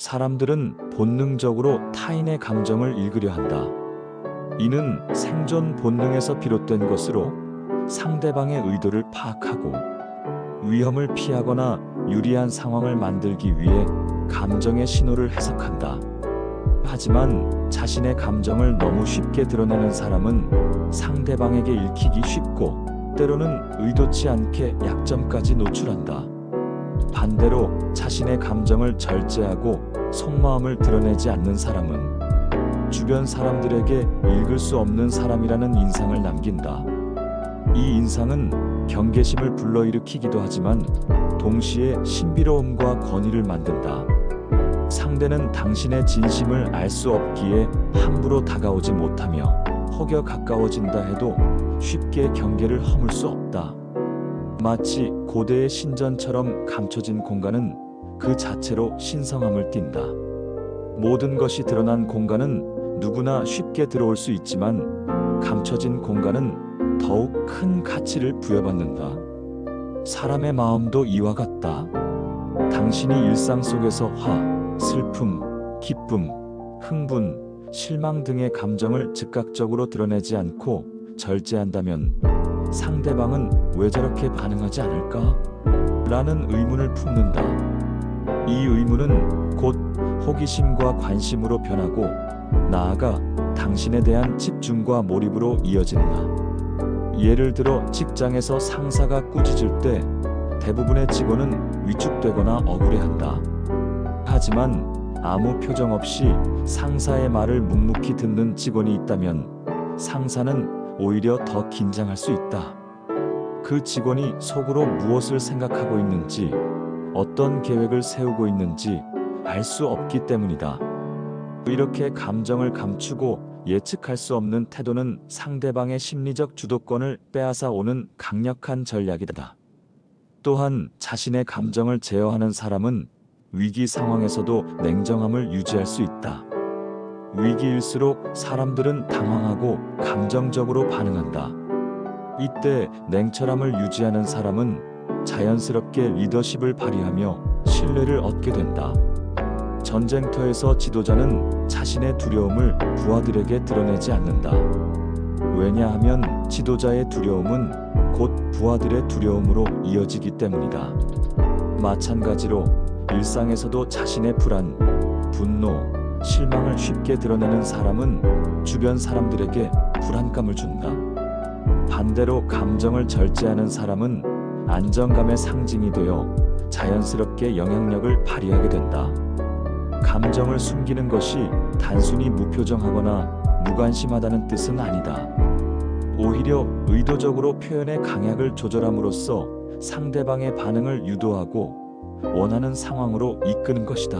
사람들은 본능적으로 타인의 감정을 읽으려 한다. 이는 생존 본능에서 비롯된 것으로 상대방의 의도를 파악하고 위험을 피하거나 유리한 상황을 만들기 위해 감정의 신호를 해석한다. 하지만 자신의 감정을 너무 쉽게 드러내는 사람은 상대방에게 읽히기 쉽고 때로는 의도치 않게 약점까지 노출한다. 반대로 자신의 감정을 절제하고 속마음을 드러내지 않는 사람은 주변 사람들에게 읽을 수 없는 사람이라는 인상을 남긴다. 이 인상은 경계심을 불러일으키기도 하지만 동시에 신비로움과 권위를 만든다. 상대는 당신의 진심을 알 수 없기에 함부로 다가오지 못하며 혹여 가까워진다 해도 쉽게 경계를 허물 수 없다. 마치 고대의 신전처럼 감춰진 공간은 그 자체로 신성함을 띈다. 모든 것이 드러난 공간은 누구나 쉽게 들어올 수 있지만 감춰진 공간은 더욱 큰 가치를 부여받는다. 사람의 마음도 이와 같다. 당신이 일상 속에서 화, 슬픔, 기쁨, 흥분, 실망 등의 감정을 즉각적으로 드러내지 않고 절제한다면 상대방은 왜 저렇게 반응하지 않을까? 라는 의문을 품는다. 이 의문은 곧 호기심과 관심으로 변하고 나아가 당신에 대한 집중과 몰입으로 이어진다. 예를 들어 직장에서 상사가 꾸짖을 때 대부분의 직원은 위축되거나 억울해한다. 하지만 아무 표정 없이 상사의 말을 묵묵히 듣는 직원이 있다면 상사는 오히려 더 긴장할 수 있다. 그 직원이 속으로 무엇을 생각하고 있는지, 어떤 계획을 세우고 있는지 알 수 없기 때문이다. 이렇게 감정을 감추고 예측할 수 없는 태도는 상대방의 심리적 주도권을 빼앗아 오는 강력한 전략이다. 또한 자신의 감정을 제어하는 사람은 위기 상황에서도 냉정함을 유지할 수 있다. 위기일수록 사람들은 당황하고 감정적으로 반응한다. 이때 냉철함을 유지하는 사람은 자연스럽게 리더십을 발휘하며 신뢰를 얻게 된다. 전쟁터에서 지도자는 자신의 두려움을 부하들에게 드러내지 않는다. 왜냐하면 지도자의 두려움은 곧 부하들의 두려움으로 이어지기 때문이다. 마찬가지로 일상에서도 자신의 불안, 분노, 실망을 쉽게 드러내는 사람은 주변 사람들에게 불안감을 준다. 반대로 감정을 절제하는 사람은 안정감의 상징이 되어 자연스럽게 영향력을 발휘하게 된다. 감정을 숨기는 것이 단순히 무표정하거나 무관심하다는 뜻은 아니다. 오히려 의도적으로 표현의 강약을 조절함으로써 상대방의 반응을 유도하고 원하는 상황으로 이끄는 것이다.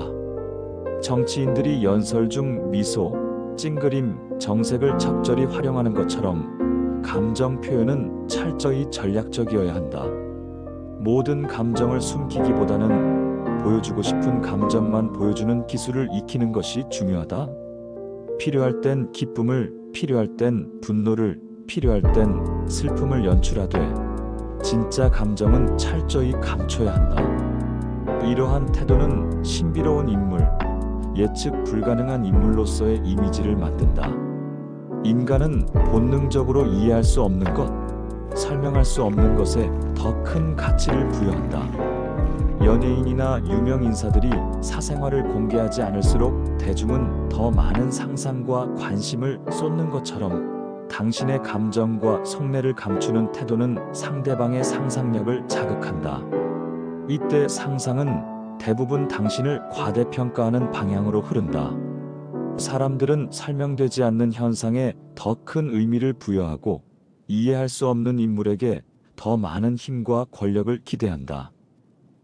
정치인들이 연설 중 미소, 찡그림, 정색을 적절히 활용하는 것처럼 감정 표현은 철저히 전략적이어야 한다. 모든 감정을 숨기기보다는 보여주고 싶은 감정만 보여주는 기술을 익히는 것이 중요하다. 필요할 땐 기쁨을, 필요할 땐 분노를, 필요할 땐 슬픔을 연출하되 진짜 감정은 철저히 감춰야 한다. 이러한 태도는 신비로운 인물, 예측 불가능한 인물로서의 이미지를 만든다. 인간은 본능적으로 이해할 수 없는 것, 설명할 수 없는 것에 더 큰 가치를 부여한다. 연예인이나 유명 인사들이 사생활을 공개하지 않을수록 대중은 더 많은 상상과 관심을 쏟는 것처럼 당신의 감정과 속내를 감추는 태도는 상대방의 상상력을 자극한다. 이때 상상은 대부분 당신을 과대평가하는 방향으로 흐른다. 사람들은 설명되지 않는 현상에 더 큰 의미를 부여하고 이해할 수 없는 인물에게 더 많은 힘과 권력을 기대한다.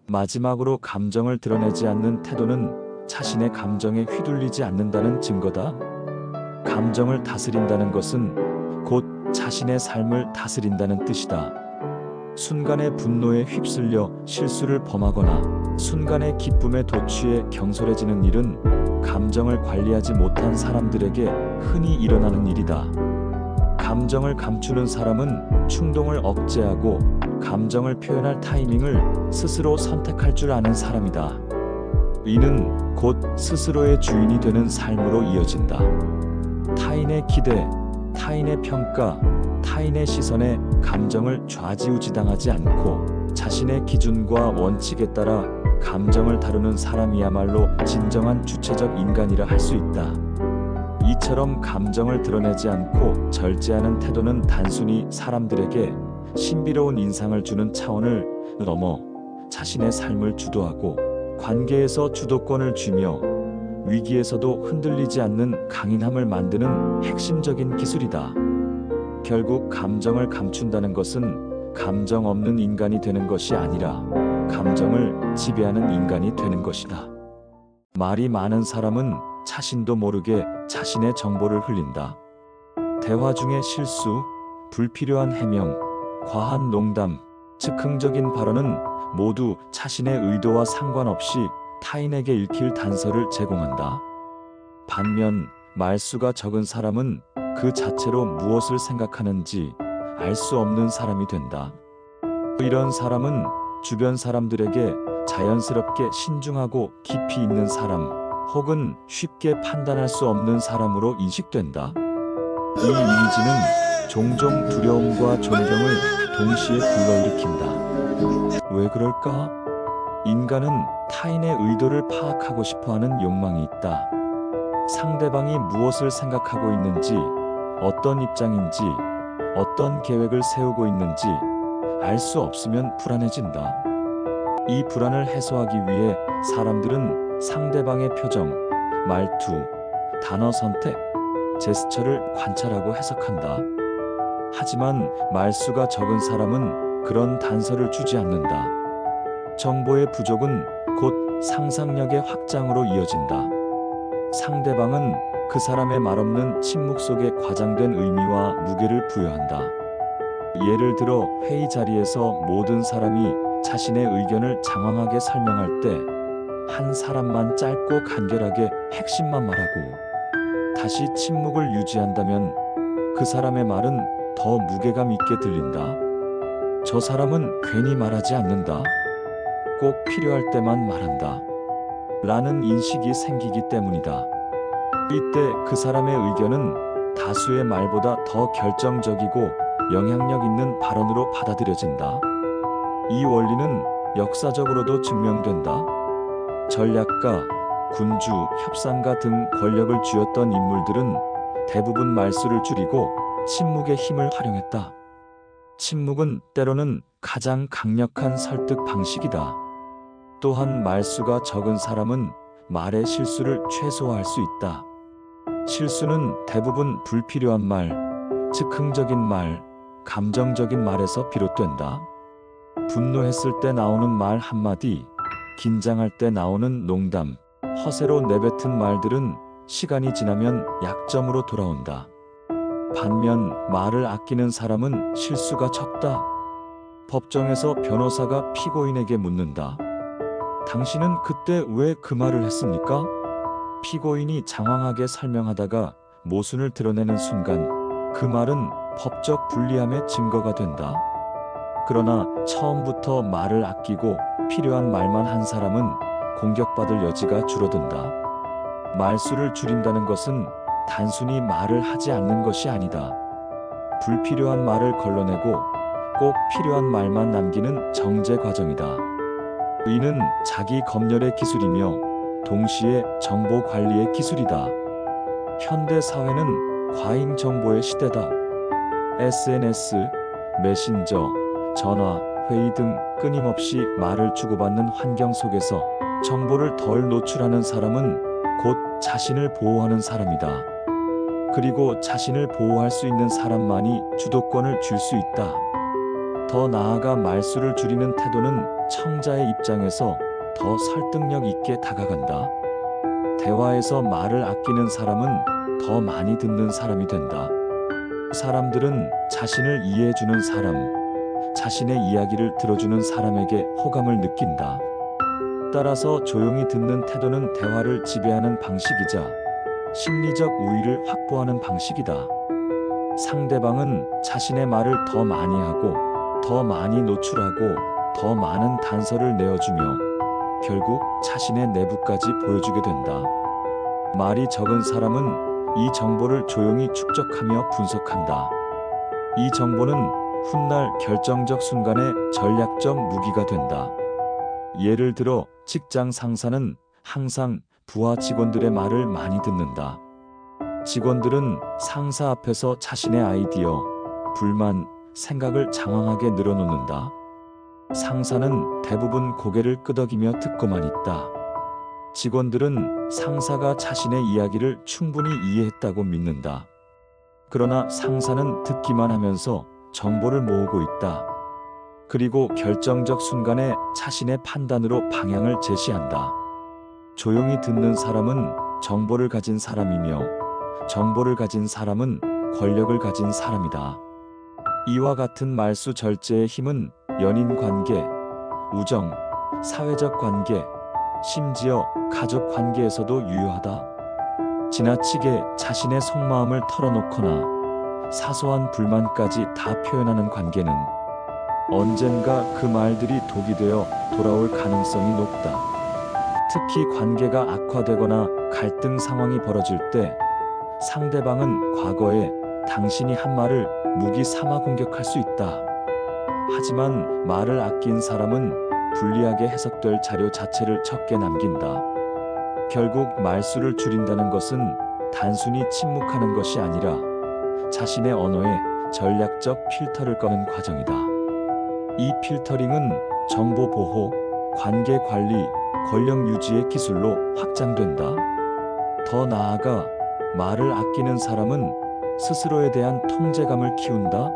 마지막으로 감정을 드러내지 않는 태도는 자신의 감정에 휘둘리지 않는다는 증거다. 감정을 다스린다는 것은 곧 자신의 삶을 다스린다는 뜻이다. 순간의 분노에 휩쓸려 실수를 범하거나 순간의 기쁨에 도취해 경솔해지는 일은 감정을 관리하지 못한 사람들에게 흔히 일어나는 일이다. 감정을 감추는 사람은 충동을 억제하고 감정을 표현할 타이밍을 스스로 선택할 줄 아는 사람이다. 이는 곧 스스로의 주인이 되는 삶으로 이어진다. 타인의 기대, 타인의 평가, 타인의 시선에 감정을 좌지우지당하지 않고 자신의 기준과 원칙에 따라 감정을 다루는 사람이야말로 진정한 주체적 인간이라 할 수 있다. 이처럼 감정을 드러내지 않고 절제하는 태도는 단순히 사람들에게 신비로운 인상을 주는 차원을 넘어 자신의 삶을 주도하고 관계에서 주도권을 쥐며 위기에서도 흔들리지 않는 강인함을 만드는 핵심적인 기술이다. 결국 감정을 감춘다는 것은 감정 없는 인간이 되는 것이 아니라 감정을 지배하는 인간이 되는 것이다. 말이 많은 사람은 자신도 모르게 자신의 정보를 흘린다. 대화 중에 실수, 불필요한 해명, 과한 농담, 즉흥적인 발언은 모두 자신의 의도와 상관없이 타인에게 읽힐 단서를 제공한다. 반면 말수가 적은 사람은 그 자체로 무엇을 생각하는지 알 수 없는 사람이 된다. 이런 사람은 주변 사람들에게 자연스럽게 신중하고 깊이 있는 사람, 혹은 쉽게 판단할 수 없는 사람으로 인식된다. 이 이미지는 종종 두려움과 존경을 동시에 불러일으킨다. 왜 그럴까? 인간은 타인의 의도를 파악하고 싶어하는 욕망이 있다. 상대방이 무엇을 생각하고 있는지, 어떤 입장인지, 어떤 계획을 세우고 있는지 알 수 없으면 불안해진다. 이 불안을 해소하기 위해 사람들은 상대방의 표정, 말투, 단어 선택, 제스처를 관찰하고 해석한다. 하지만 말수가 적은 사람은 그런 단서를 주지 않는다. 정보의 부족은 곧 상상력의 확장으로 이어진다. 상대방은 그 사람의 말없는 침묵 속에 과장된 의미와 무게를 부여한다. 예를 들어 회의 자리에서 모든 사람이 자신의 의견을 장황하게 설명할 때 한 사람만 짧고 간결하게 핵심만 말하고 다시 침묵을 유지한다면 그 사람의 말은 더 무게감 있게 들린다. 저 사람은 괜히 말하지 않는다. 꼭 필요할 때만 말한다. 라는 인식이 생기기 때문이다. 이때 그 사람의 의견은 다수의 말보다 더 결정적이고 영향력 있는 발언으로 받아들여진다. 이 원리는 역사적으로도 증명된다. 전략가, 군주, 협상가 등 권력을 쥐었던 인물들은 대부분 말수를 줄이고 침묵의 힘을 활용했다. 침묵은 때로는 가장 강력한 설득 방식이다. 또한 말수가 적은 사람은 말의 실수를 최소화할 수 있다. 실수는 대부분 불필요한 말, 즉흥적인 말, 감정적인 말에서 비롯된다. 분노했을 때 나오는 말 한마디, 긴장할 때 나오는 농담, 허세로 내뱉은 말들은 시간이 지나면 약점으로 돌아온다. 반면 말을 아끼는 사람은 실수가 적다. 법정에서 변호사가 피고인에게 묻는다. 당신은 그때 왜 그 말을 했습니까? 피고인이 장황하게 설명하다가 모순을 드러내는 순간 그 말은 법적 불리함의 증거가 된다. 그러나 처음부터 말을 아끼고 필요한 말만 한 사람은 공격받을 여지가 줄어든다. 말수를 줄인다는 것은 단순히 말을 하지 않는 것이 아니다. 불필요한 말을 걸러내고 꼭 필요한 말만 남기는 정제 과정이다. 이는 자기 검열의 기술이며 동시에 정보 관리의 기술이다. 현대 사회는 과잉 정보의 시대다. SNS, 메신저, 전화, 회의 등 끊임없이 말을 주고받는 환경 속에서 정보를 덜 노출하는 사람은 곧 자신을 보호하는 사람이다. 그리고 자신을 보호할 수 있는 사람만이 주도권을 쥘 수 있다. 더 나아가 말수를 줄이는 태도는 청자의 입장에서 더 설득력 있게 다가간다. 대화에서 말을 아끼는 사람은 더 많이 듣는 사람이 된다. 사람들은 자신을 이해해주는 사람, 자신의 이야기를 들어주는 사람에게 호감을 느낀다. 따라서 조용히 듣는 태도는 대화를 지배하는 방식이자 심리적 우위를 확보하는 방식이다. 상대방은 자신의 말을 더 많이 하고 더 많이 노출하고 더 많은 단서를 내어주며 결국 자신의 내부까지 보여주게 된다. 말이 적은 사람은 이 정보를 조용히 축적하며 분석한다. 이 정보는 훗날 결정적 순간의 전략적 무기가 된다. 예를 들어 직장 상사는 항상 부하 직원들의 말을 많이 듣는다. 직원들은 상사 앞에서 자신의 아이디어, 불만, 생각을 장황하게 늘어놓는다. 상사는 대부분 고개를 끄덕이며 듣고만 있다. 직원들은 상사가 자신의 이야기를 충분히 이해했다고 믿는다. 그러나 상사는 듣기만 하면서 정보를 모으고 있다. 그리고 결정적 순간에 자신의 판단으로 방향을 제시한다. 조용히 듣는 사람은 정보를 가진 사람이며 정보를 가진 사람은 권력을 가진 사람이다. 이와 같은 말수 절제의 힘은 연인 관계, 우정, 사회적 관계, 심지어 가족 관계에서도 유효하다. 지나치게 자신의 속마음을 털어놓거나 사소한 불만까지 다 표현하는 관계는 언젠가 그 말들이 독이 되어 돌아올 가능성이 높다. 특히 관계가 악화되거나 갈등 상황이 벌어질 때 상대방은 과거에 당신이 한 말을 무기 삼아 공격할 수 있다. 하지만 말을 아낀 사람은 불리하게 해석될 자료 자체를 적게 남긴다. 결국 말수를 줄인다는 것은 단순히 침묵하는 것이 아니라 자신의 언어에 전략적 필터를 꺼는 과정이다. 이 필터링은 정보 보호, 관계 관리, 권력 유지의 기술로 확장된다. 더 나아가 말을 아끼는 사람은 스스로에 대한 통제감을 키운다.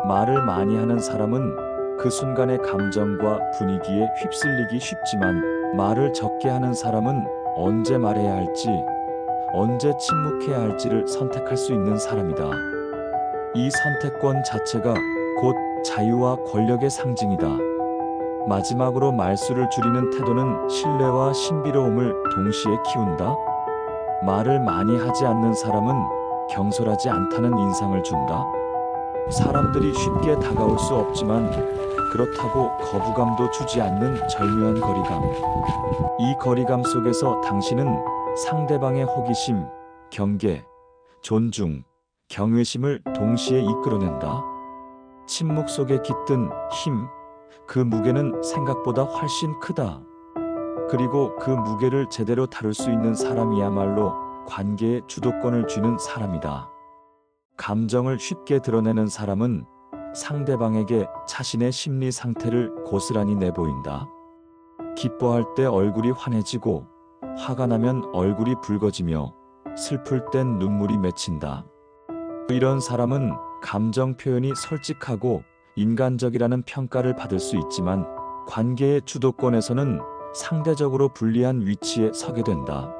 말을 많이 하는 사람은 그 순간의 감정과 분위기에 휩쓸리기 쉽지만 말을 적게 하는 사람은 언제 말해야 할지, 언제 침묵해야 할지를 선택할 수 있는 사람이다. 이 선택권 자체가 곧 자유와 권력의 상징이다. 마지막으로 말수를 줄이는 태도는 신뢰와 신비로움을 동시에 키운다. 말을 많이 하지 않는 사람은 경솔하지 않다는 인상을 준다. 사람들이 쉽게 다가올 수 없지만 그렇다고 거부감도 주지 않는 절묘한 거리감. 이 거리감 속에서 당신은 상대방의 호기심, 경계, 존중, 경외심을 동시에 이끌어낸다. 침묵 속에 깃든 힘, 그 무게는 생각보다 훨씬 크다. 그리고 그 무게를 제대로 다룰 수 있는 사람이야말로 관계의 주도권을 쥐는 사람이다. 감정을 쉽게 드러내는 사람은 상대방에게 자신의 심리 상태를 고스란히 내보인다. 기뻐할 때 얼굴이 환해지고 화가 나면 얼굴이 붉어지며 슬플 땐 눈물이 맺힌다. 이런 사람은 감정 표현이 솔직하고 인간적이라는 평가를 받을 수 있지만 관계의 주도권에서는 상대적으로 불리한 위치에 서게 된다.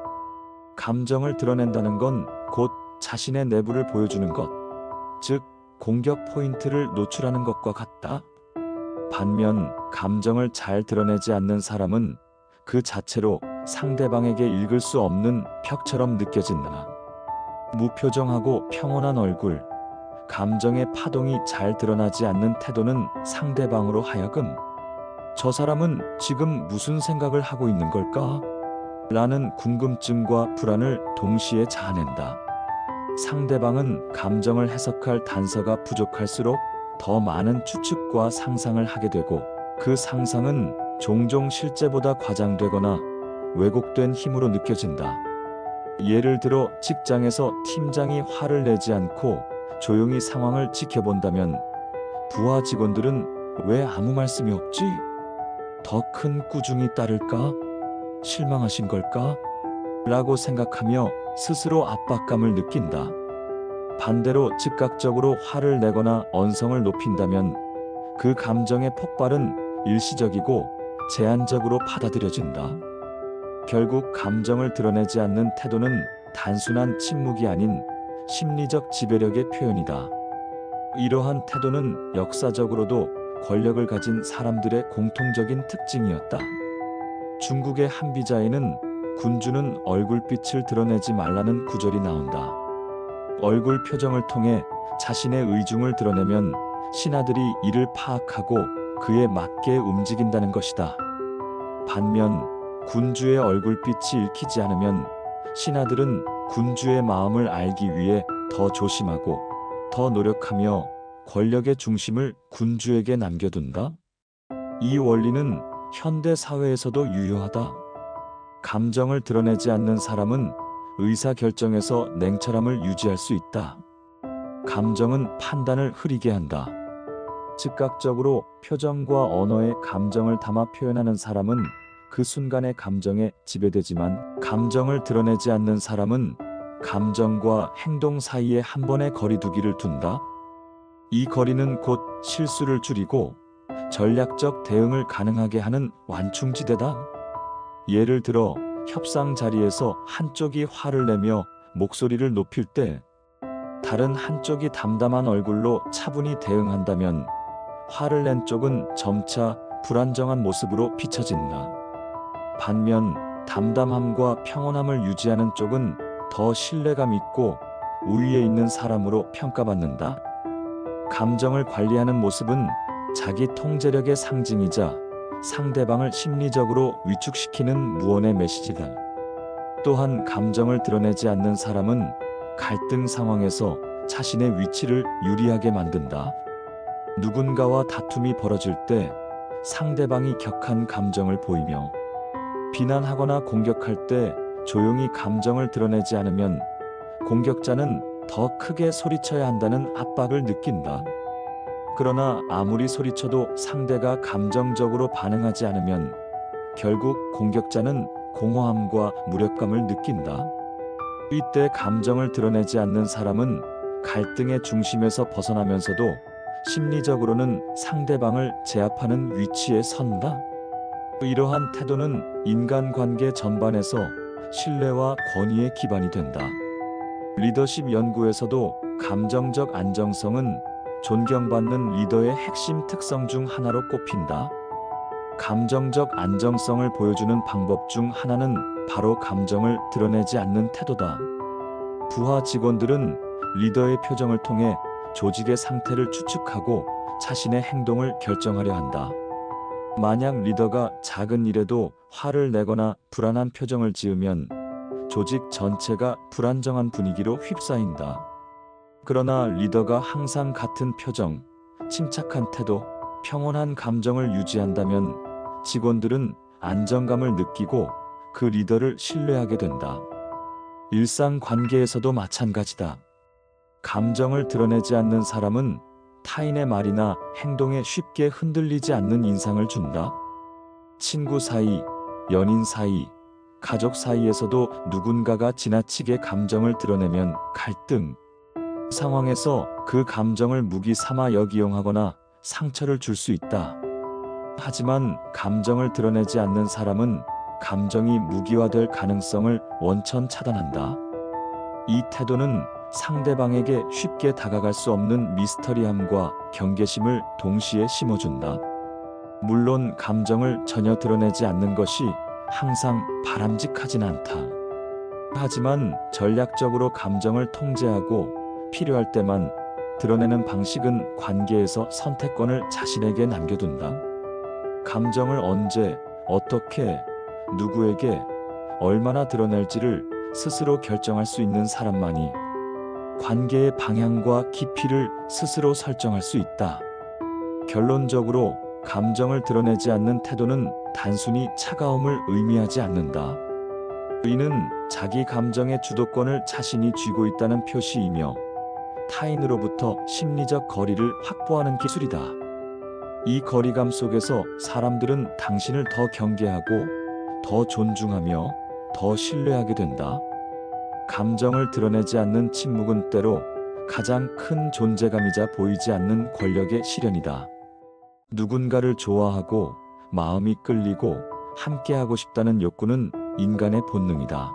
감정을 드러낸다는 건 곧 자신의 내부를 보여주는 것, 즉 공격 포인트를 노출하는 것과 같다. 반면 감정을 잘 드러내지 않는 사람은 그 자체로 상대방에게 읽을 수 없는 벽처럼 느껴진다. 무표정하고 평온한 얼굴, 감정의 파동이 잘 드러나지 않는 태도는 상대방으로 하여금 저 사람은 지금 무슨 생각을 하고 있는 걸까? 라는 궁금증과 불안을 동시에 자아낸다. 상대방은 감정을 해석할 단서가 부족할수록 더 많은 추측과 상상을 하게 되고 그 상상은 종종 실제보다 과장되거나 왜곡된 힘으로 느껴진다. 예를 들어 직장에서 팀장이 화를 내지 않고 조용히 상황을 지켜본다면 부하 직원들은 왜 아무 말씀이 없지? 더 큰 꾸중이 따를까? 실망하신 걸까? 라고 생각하며 스스로 압박감을 느낀다. 반대로 즉각적으로 화를 내거나 언성을 높인다면 그 감정의 폭발은 일시적이고 제한적으로 받아들여진다. 결국 감정을 드러내지 않는 태도는 단순한 침묵이 아닌 심리적 지배력의 표현이다. 이러한 태도는 역사적으로도 권력을 가진 사람들의 공통적인 특징이었다. 중국의 한비자에는 군주는 얼굴빛을 드러내지 말라는 구절이 나온다. 얼굴 표정을 통해 자신의 의중을 드러내면 신하들이 이를 파악하고 그에 맞게 움직인다는 것이다. 반면 군주의 얼굴빛이 읽히지 않으면 신하들은 군주의 마음을 알기 위해 더 조심하고 더 노력하며 권력의 중심을 군주에게 남겨둔다. 이 원리는 현대 사회에서도 유효하다. 감정을 드러내지 않는 사람은 의사결정에서 냉철함을 유지할 수 있다. 감정은 판단을 흐리게 한다. 즉각적으로 표정과 언어에 감정을 담아 표현하는 사람은 그 순간의 감정에 지배되지만, 감정을 드러내지 않는 사람은 감정과 행동 사이에 한 번의 거리두기를 둔다. 이 거리는 곧 실수를 줄이고 전략적 대응을 가능하게 하는 완충지대다. 예를 들어 협상 자리에서 한쪽이 화를 내며 목소리를 높일 때 다른 한쪽이 담담한 얼굴로 차분히 대응한다면 화를 낸 쪽은 점차 불안정한 모습으로 비춰진다. 반면 담담함과 평온함을 유지하는 쪽은 더 신뢰감 있고 우위에 있는 사람으로 평가받는다. 감정을 관리하는 모습은 자기 통제력의 상징이자 상대방을 심리적으로 위축시키는 무언의 메시지다. 또한 감정을 드러내지 않는 사람은 갈등 상황에서 자신의 위치를 유리하게 만든다. 누군가와 다툼이 벌어질 때 상대방이 격한 감정을 보이며 비난하거나 공격할 때 조용히 감정을 드러내지 않으면 공격자는 더 크게 소리쳐야 한다는 압박을 느낀다. 그러나 아무리 소리쳐도 상대가 감정적으로 반응하지 않으면 결국 공격자는 공허함과 무력감을 느낀다. 이때 감정을 드러내지 않는 사람은 갈등의 중심에서 벗어나면서도 심리적으로는 상대방을 제압하는 위치에 선다. 이러한 태도는 인간관계 전반에서 신뢰와 권위의 기반이 된다. 리더십 연구에서도 감정적 안정성은 존경받는 리더의 핵심 특성 중 하나로 꼽힌다. 감정적 안정성을 보여주는 방법 중 하나는 바로 감정을 드러내지 않는 태도다. 부하 직원들은 리더의 표정을 통해 조직의 상태를 추측하고 자신의 행동을 결정하려 한다. 만약 리더가 작은 일에도 화를 내거나 불안한 표정을 지으면 조직 전체가 불안정한 분위기로 휩싸인다. 그러나 리더가 항상 같은 표정, 침착한 태도, 평온한 감정을 유지한다면 직원들은 안정감을 느끼고 그 리더를 신뢰하게 된다. 일상 관계에서도 마찬가지다. 감정을 드러내지 않는 사람은 타인의 말이나 행동에 쉽게 흔들리지 않는 인상을 준다. 친구 사이, 연인 사이, 가족 사이에서도 누군가가 지나치게 감정을 드러내면 갈등 상황에서 그 감정을 무기 삼아 역이용하거나 상처를 줄 수 있다. 하지만 감정을 드러내지 않는 사람은 감정이 무기화될 가능성을 원천 차단한다. 이 태도는 상대방에게 쉽게 다가갈 수 없는 미스터리함과 경계심을 동시에 심어준다. 물론 감정을 전혀 드러내지 않는 것이 항상 바람직하진 않다. 하지만 전략적으로 감정을 통제하고 필요할 때만 드러내는 방식은 관계에서 선택권을 자신에게 남겨둔다. 감정을 언제, 어떻게, 누구에게, 얼마나 드러낼지를 스스로 결정할 수 있는 사람만이 관계의 방향과 깊이를 스스로 설정할 수 있다. 결론적으로 감정을 드러내지 않는 태도는 단순히 차가움을 의미하지 않는다. 이는 자기 감정의 주도권을 자신이 쥐고 있다는 표시이며 타인으로부터 심리적 거리를 확보하는 기술이다. 이 거리감 속에서 사람들은 당신을 더 경계하고 더 존중하며 더 신뢰하게 된다. 감정을 드러내지 않는 침묵은 때로 가장 큰 존재감이자 보이지 않는 권력의 실현이다. 누군가를 좋아하고 마음이 끌리고 함께하고 싶다는 욕구는 인간의 본능이다.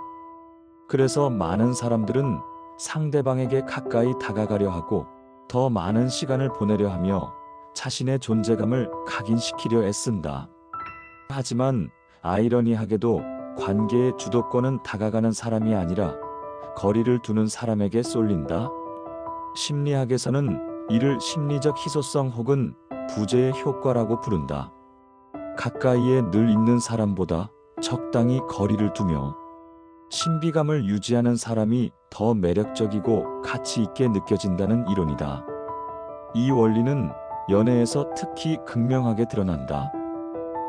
그래서 많은 사람들은 상대방에게 가까이 다가가려 하고 더 많은 시간을 보내려 하며 자신의 존재감을 각인시키려 애쓴다. 하지만 아이러니하게도 관계의 주도권은 다가가는 사람이 아니라 거리를 두는 사람에게 쏠린다. 심리학에서는 이를 심리적 희소성 혹은 부재의 효과라고 부른다. 가까이에 늘 있는 사람보다 적당히 거리를 두며 신비감을 유지하는 사람이 더 매력적이고 가치 있게 느껴진다는 이론이다. 이 원리는 연애에서 특히 극명하게 드러난다.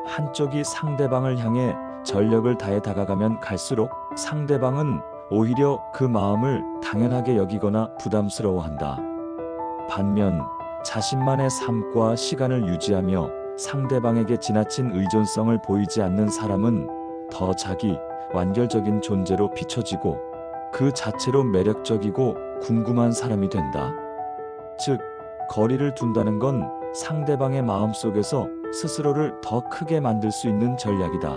한쪽이 상대방을 향해 전력을 다해 다가가면 갈수록 상대방은 오히려 그 마음을 당연하게 여기거나 부담스러워한다. 반면 자신만의 삶과 시간을 유지하며 상대방에게 지나친 의존성을 보이지 않는 사람은 더 자기 완결적인 존재로 비춰지고 그 자체로 매력적이고 궁금한 사람이 된다. 즉, 거리를 둔다는 건 상대방의 마음속에서 스스로를 더 크게 만들 수 있는 전략이다.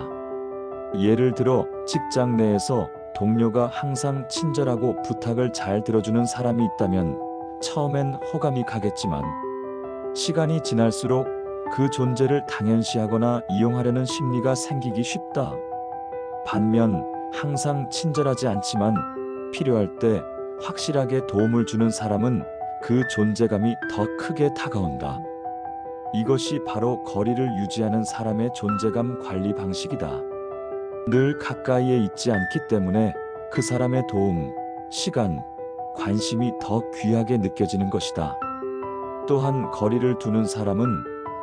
예를 들어 직장 내에서 동료가 항상 친절하고 부탁을 잘 들어주는 사람이 있다면 처음엔 호감이 가겠지만 시간이 지날수록 그 존재를 당연시하거나 이용하려는 심리가 생기기 쉽다. 반면 항상 친절하지 않지만 필요할 때 확실하게 도움을 주는 사람은 그 존재감이 더 크게 다가온다. 이것이 바로 거리를 유지하는 사람의 존재감 관리 방식이다. 늘 가까이에 있지 않기 때문에 그 사람의 도움, 시간, 관심이 더 귀하게 느껴지는 것이다. 또한 거리를 두는 사람은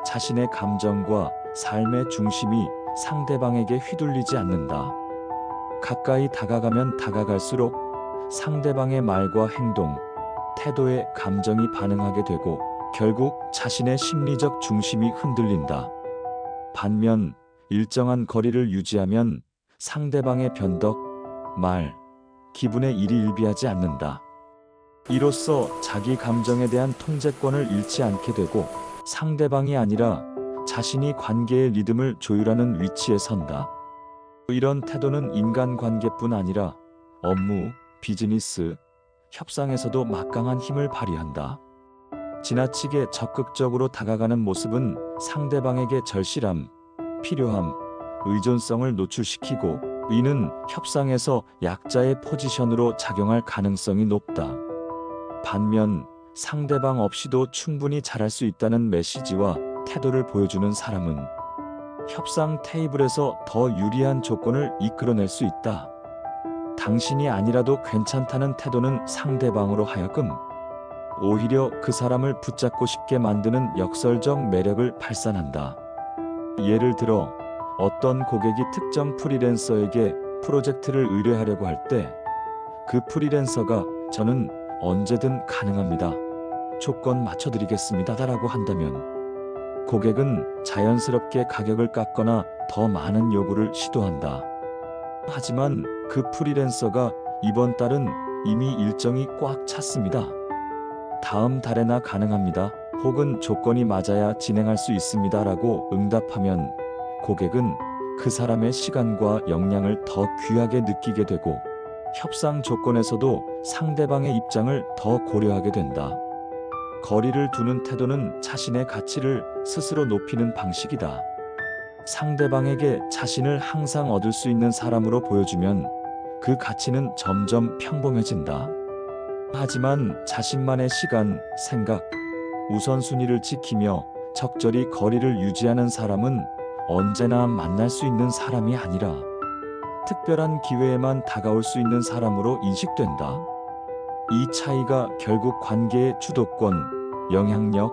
자신의 감정과 삶의 중심이 상대방에게 휘둘리지 않는다. 가까이 다가가면 다가갈수록 상대방의 말과 행동, 태도에 감정이 반응하게 되고 결국 자신의 심리적 중심이 흔들린다. 반면 일정한 거리를 유지하면 상대방의 변덕, 말, 기분에 일희일비하지 않는다. 이로써 자기 감정에 대한 통제권을 잃지 않게 되고 상대방이 아니라 자신이 관계의 리듬을 조율하는 위치에 선다. 이런 태도는 인간관계뿐 아니라 업무, 비즈니스, 협상에서도 막강한 힘을 발휘한다. 지나치게 적극적으로 다가가는 모습은 상대방에게 절실함, 필요함, 의존성을 노출시키고 이는 협상에서 약자의 포지션으로 작용할 가능성이 높다. 반면 상대방 없이도 충분히 잘할 수 있다는 메시지와 태도를 보여주는 사람은 협상 테이블에서 더 유리한 조건을 이끌어낼 수 있다. 당신이 아니라도 괜찮다는 태도는 상대방으로 하여금 오히려 그 사람을 붙잡고 싶게 만드는 역설적 매력을 발산한다. 예를 들어 어떤 고객이 특정 프리랜서에게 프로젝트를 의뢰하려고 할 때 그 프리랜서가 저는 언제든 가능합니다. 조건 맞춰드리겠습니다. 라고 한다면 고객은 자연스럽게 가격을 깎거나 더 많은 요구를 시도한다. 하지만 그 프리랜서가 이번 달은 이미 일정이 꽉 찼습니다. 다음 달에나 가능합니다. 혹은 조건이 맞아야 진행할 수 있습니다. 라고 응답하면 고객은 그 사람의 시간과 역량을 더 귀하게 느끼게 되고 협상 조건에서도 상대방의 입장을 더 고려하게 된다. 거리를 두는 태도는 자신의 가치를 스스로 높이는 방식이다. 상대방에게 자신을 항상 얻을 수 있는 사람으로 보여주면 그 가치는 점점 평범해진다. 하지만 자신만의 시간, 생각, 우선순위를 지키며 적절히 거리를 유지하는 사람은 언제나 만날 수 있는 사람이 아니라 특별한 기회에만 다가올 수 있는 사람으로 인식된다. 이 차이가 결국 관계의 주도권, 영향력,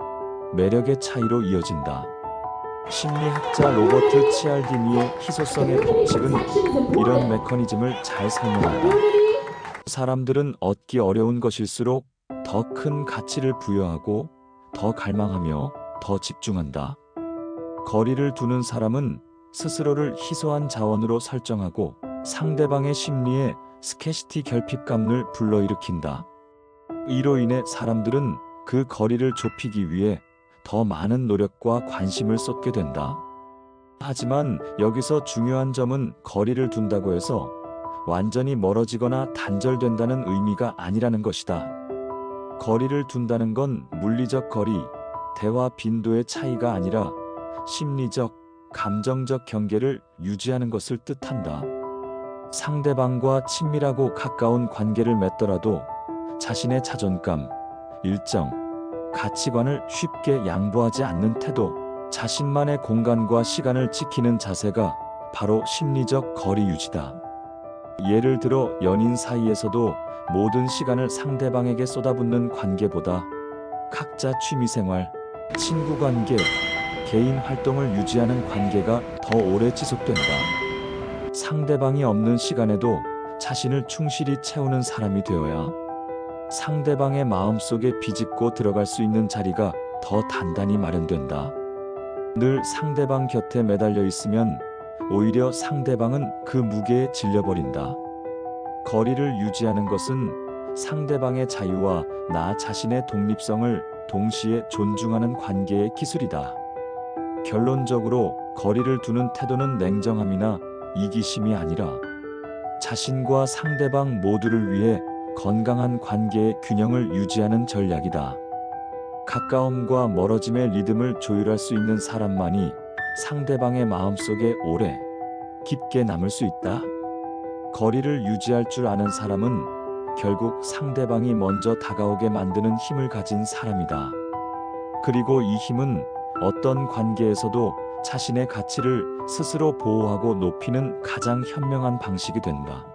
매력의 차이로 이어진다. 심리학자 로버트 치알디니의 희소성의 법칙은 이런 메커니즘을 잘 설명한다. 사람들은 얻기 어려운 것일수록 더 큰 가치를 부여하고 더 갈망하며 더 집중한다. 거리를 두는 사람은 스스로를 희소한 자원으로 설정하고 상대방의 심리에 스캐시티 결핍감을 불러일으킨다. 이로 인해 사람들은 그 거리를 좁히기 위해 더 많은 노력과 관심을 쏟게 된다. 하지만 여기서 중요한 점은 거리를 둔다고 해서 완전히 멀어지거나 단절된다는 의미가 아니라는 것이다. 거리를 둔다는 건 물리적 거리, 대화 빈도의 차이가 아니라 심리적, 감정적 경계를 유지하는 것을 뜻한다. 상대방과 친밀하고 가까운 관계를 맺더라도 자신의 자존감, 일정, 가치관을 쉽게 양보하지 않는 태도, 자신만의 공간과 시간을 지키는 자세가 바로 심리적 거리 유지다. 예를 들어 연인 사이에서도 모든 시간을 상대방에게 쏟아붓는 관계보다 각자 취미생활, 친구관계, 개인 활동을 유지하는 관계가 더 오래 지속된다. 상대방이 없는 시간에도 자신을 충실히 채우는 사람이 되어야 상대방의 마음속에 비집고 들어갈 수 있는 자리가 더 단단히 마련된다. 늘 상대방 곁에 매달려 있으면 오히려 상대방은 그 무게에 질려버린다. 거리를 유지하는 것은 상대방의 자유와 나 자신의 독립성을 동시에 존중하는 관계의 기술이다. 결론적으로 거리를 두는 태도는 냉정함이나 이기심이 아니라 자신과 상대방 모두를 위해 건강한 관계의 균형을 유지하는 전략이다. 가까움과 멀어짐의 리듬을 조율할 수 있는 사람만이 상대방의 마음속에 오래 깊게 남을 수 있다. 거리를 유지할 줄 아는 사람은 결국 상대방이 먼저 다가오게 만드는 힘을 가진 사람이다. 그리고 이 힘은 어떤 관계에서도 자신의 가치를 스스로 보호하고 높이는 가장 현명한 방식이 된다.